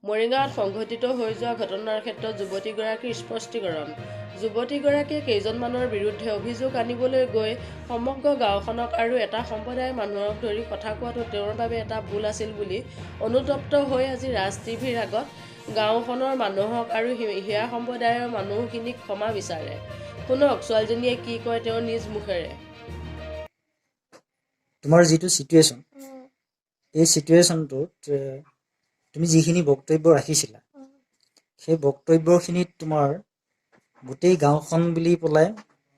মৰিগাঁৱত সংঘটিত হৈ যোৱা ঘটনাৰ ক্ষেত্ৰত যুৱতীগৰাকীৰ স্পষ্টীকৰণ। যুৱতীগৰাকীয়ে কেইজনমানৰ বিৰুদ্ধে অভিযোগ আনিবলৈ গৈ সমগ্ৰ গাঁওখনক আৰু এটা সম্প্ৰদায়ৰ মানুহক ধৰি কথা কোৱাটো তেওঁৰ বাবে এটা ভুল আছিল বুলি অনুতপ্ত হৈ আজি ৰাজ টিভিৰ আগত গাঁওখনৰ মানুহক আৰু হিয়া সম্প্ৰদায়ৰ মানুহখিনিক ক্ষমা বিচাৰে। শুনক ছোৱালীজনীয়ে কি কয় তেওঁৰ নিজ মুখেৰে। তোমাৰ যিটো চিটুৱেশ্যন, এই চিটুৱেশ্যনটোত তুমি যিখিনি বক্তব্য ৰাখিছিলা, সেই বক্তব্যখিনিত তোমাৰ গোটেই গাঁওখন বুলি পেলাই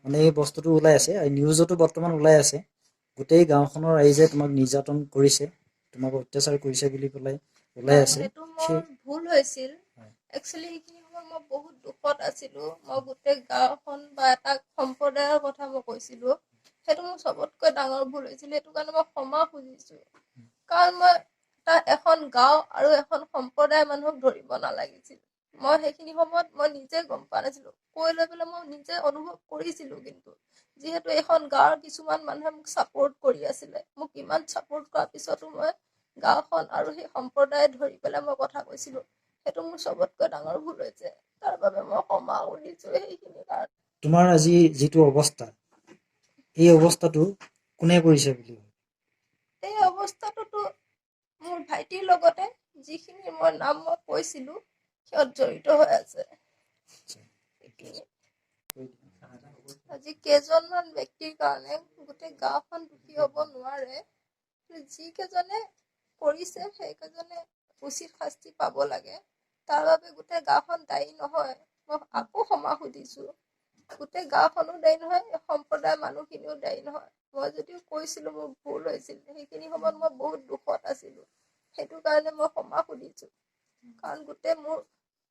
মানে এই বস্তুটো ওলাই আছে, আৰু নিউজতো বৰ্তমান ওলাই আছে, গোটেই গাঁওখনৰ ৰাইজে তোমাক নিৰ্যাতন কৰিছে, তোমাক অত্যাচাৰ কৰিছে বুলি পেলাই ওলাই আছে। সেইটো মোৰ ভুল হৈছিল। একচুৱেলি সেইখিনি সময়ত মই বহুত দুখত আছিলো। মই গোটেই গাঁওখন বা এটা সম্প্ৰদায়ৰ কথা মই কৈছিলো, সেইটো মোৰ চবতকৈ ডাঙৰ ভুল হৈছিল। সেইটো কাৰণে মই ক্ষমা খুজিছো, কাৰণ মই এখন গাঁও আৰু এখন সম্প্ৰদায়ৰ মানুহক ধৰিব নালাগিছিল। মই সেইখিনি সময়ত মই নিজে গম পোৱা নাছিলো, কৈ লৈ পেলাই মই নিজে অনুভৱ কৰিছিলো। কিন্তু যিহেতু এখন গাঁৱৰ কিছুমান মানুহে মোক ছাপোৰ্ট কৰি আছিলে, মোক ইমান ছাপোৰ্ট কৰাৰ পিছতো মই গাঁওখন আৰু সেই সম্প্ৰদায় ধৰি পেলাই মই কথা কৈছিলো, সেইটো মোৰ চবতকৈ ডাঙৰ ভুল হৈছে। তাৰ বাবে মই ক্ষমা খুজিছো সেইখিনি কাৰণে। তোমাৰ আজি যিটো অৱস্থা, এই অৱস্থাটো কোনে কৰিছে বুলি? এই অৱস্থাটোতো মোৰ ভাইটিৰ লগতে যিখিনি মই নাম মই কৈছিলো সিহঁত জড়িত হৈ আছে। আজি কেইজনমান ব্যক্তিৰ কাৰণে গোটেই গাঁওখন দুখী হ'ব নোৱাৰে। যিকেইজনে কৰিছে সেইকেইজনে উচিত শাস্তি পাব লাগে। তাৰ বাবে গোটেই গাঁওখন দায়ী নহয়। মই আকৌ ক্ষমা খুজিছো, গোটেই গাঁওখনো দায়ী নহয়, সম্প্ৰদায়ৰ মানুহখিনিও দায়ী নহয়। মই যদিও কৈছিলো মোৰ ভুল হৈছিল, সেইখিনি সময়ত মই বহুত দুখত আছিলো, সেইটো কাৰণে মই ক্ষমা খুজিছো। কাৰণ গোটেই মোৰ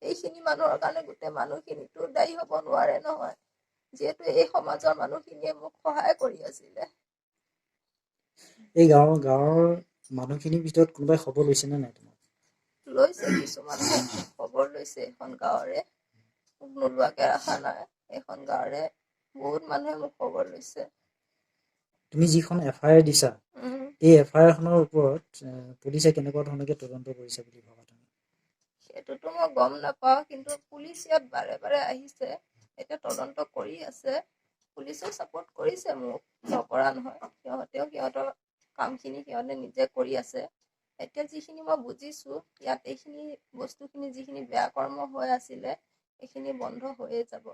এইখিনি মানুহৰ কাৰণে গোটেই মানুহখিনিতো দায়ী হ'ব নোৱাৰে নহয়, যিহেতু এই সমাজৰ মানুহখিনিয়ে মোক সহায় কৰি আছিলে। এই গাঁৱৰ মানুহখিনিৰ ভিতৰত কোনোবাই খবৰ লৈছে নে নাই তোমাক? লৈছে, কিছুমানে খবৰ লৈছে। এখন গাঁৱৰে মোক নোলোৱাকে ৰখা নাই, এখন গাঁৱৰে বহুত মানুহে মোক খবৰ লৈছে। তুমি যিখন FIR দিছা, এই FIR খনৰ ওপৰত পুলিচে কেনেকুৱা ধৰণে তদন্ত কৰিছে বুলি ভাবা তুমি? সেইটোতো মই গম নাপাওঁ, কিন্তু পুলিচ ইয়াত বাৰে বাৰে আহিছে, এতিয়া তদন্ত কৰি আছে। পুলিচেও ছাপোৰ্ট কৰিছে মোক, নকৰা নহয়। সিহঁতেও সিহঁতৰ কামখিনি সিহঁতে নিজে কৰি আছে। এতিয়া যিখিনি মই বুজিছো, ইয়াত এইখিনি বস্তুখিনি যিখিনি বেয়া কৰ্ম হৈ আছিলে এইখিনি বন্ধ হৈয়ে যাব।